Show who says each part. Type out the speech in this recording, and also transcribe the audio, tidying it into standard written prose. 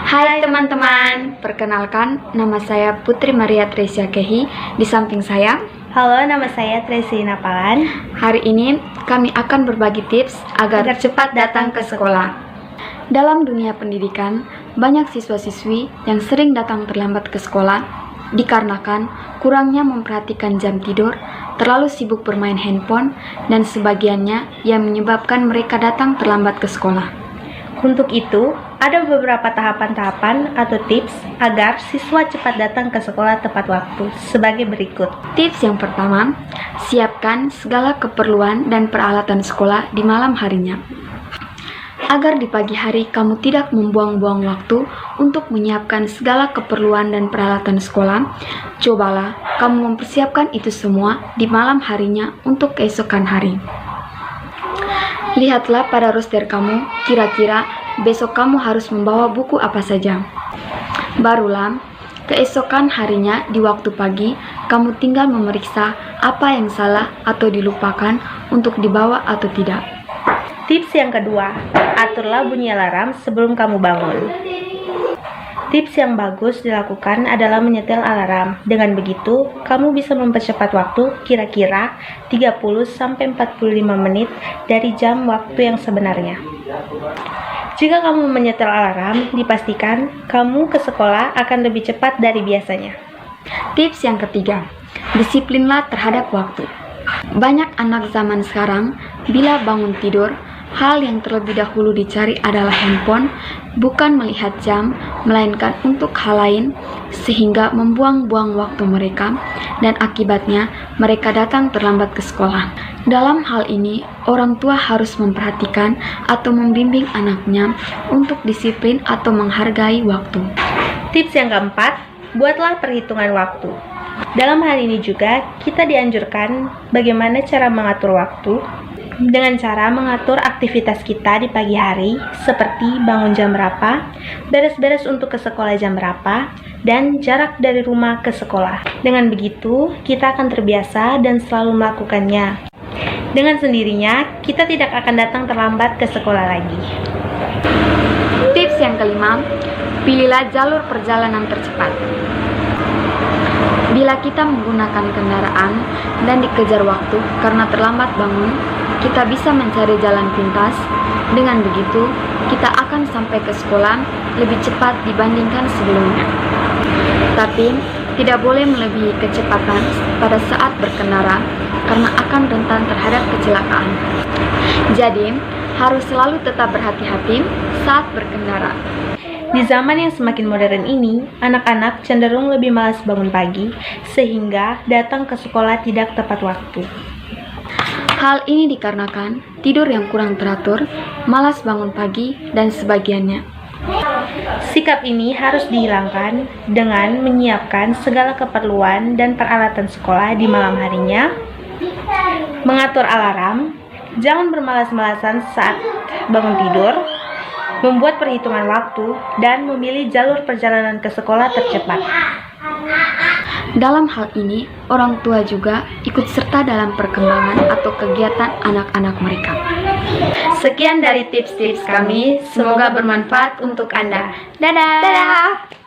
Speaker 1: Hai teman-teman, perkenalkan nama saya Putri Maria Tresia Kehi. Di samping saya,
Speaker 2: Halo, nama saya Tracy Napalan.
Speaker 1: hari ini kami akan berbagi tips agar cepat datang ke sekolah. Dalam dunia pendidikan, banyak siswa-siswi yang sering datang terlambat ke sekolah dikarenakan kurangnya memperhatikan jam tidur, terlalu sibuk bermain handphone, dan sebagiannya yang menyebabkan mereka datang terlambat ke sekolah.
Speaker 2: Untuk itu, ada beberapa tahapan-tahapan atau tips agar siswa cepat datang ke sekolah tepat waktu sebagai berikut.
Speaker 1: Tips yang pertama, siapkan segala keperluan dan peralatan sekolah di malam harinya. Agar di pagi hari kamu tidak membuang-buang waktu untuk menyiapkan segala keperluan dan peralatan sekolah, cobalah kamu mempersiapkan itu semua di malam harinya untuk keesokan hari. Lihatlah pada roster kamu, kira-kira besok kamu harus membawa buku apa saja. Barulah, keesokan harinya di waktu pagi, kamu tinggal memeriksa apa yang salah atau dilupakan untuk dibawa atau tidak.
Speaker 2: Tips yang kedua, aturlah bunyi alarm sebelum kamu bangun. Tips yang bagus dilakukan adalah menyetel alarm. Dengan begitu, kamu bisa mempercepat waktu kira-kira 30-45 menit dari jam waktu yang sebenarnya. Jika kamu menyetel alarm, dipastikan kamu ke sekolah akan lebih cepat dari biasanya.
Speaker 1: Tips yang ketiga, disiplinlah terhadap waktu. Banyak anak zaman sekarang, bila bangun tidur, hal yang terlebih dahulu dicari adalah handphone, bukan melihat jam, melainkan untuk hal lain, sehingga membuang-buang waktu mereka, dan akibatnya mereka datang terlambat ke sekolah. Dalam hal ini, orang tua harus memperhatikan atau membimbing anaknya untuk disiplin atau menghargai waktu.
Speaker 2: Tips yang keempat, buatlah perhitungan waktu. Dalam hal ini juga, kita dianjurkan bagaimana cara mengatur waktu dengan cara mengatur aktivitas kita di pagi hari, seperti bangun jam berapa, beres-beres untuk ke sekolah jam berapa, dan jarak dari rumah ke sekolah. Dengan begitu, kita akan terbiasa dan selalu melakukannya. Dengan sendirinya, kita tidak akan datang terlambat ke sekolah lagi.
Speaker 1: Tips yang kelima, pilihlah jalur perjalanan tercepat. Bila kita menggunakan kendaraan dan dikejar waktu karena terlambat bangun, kita bisa mencari jalan pintas. Dengan begitu, kita akan sampai ke sekolah lebih cepat dibandingkan sebelumnya. Tapi, tidak boleh melebihi kecepatan pada saat berkendara karena akan rentan terhadap kecelakaan. Jadi, harus selalu tetap berhati-hati saat berkendara.
Speaker 2: Di zaman yang semakin modern ini, anak-anak cenderung lebih malas bangun pagi, sehingga datang ke sekolah tidak tepat waktu.
Speaker 1: Hal ini dikarenakan tidur yang kurang teratur, malas bangun pagi, dan sebagiannya.
Speaker 2: Sikap ini harus dihilangkan dengan menyiapkan segala keperluan dan peralatan sekolah di malam harinya, mengatur alarm, jangan bermalas-malasan saat bangun tidur, membuat perhitungan waktu, dan memilih jalur perjalanan ke sekolah tercepat.
Speaker 1: Dalam hal ini, orang tua juga ikut serta dalam perkembangan atau kegiatan anak-anak mereka. Sekian dari tips-tips kami, semoga bermanfaat untuk Anda. Dadah!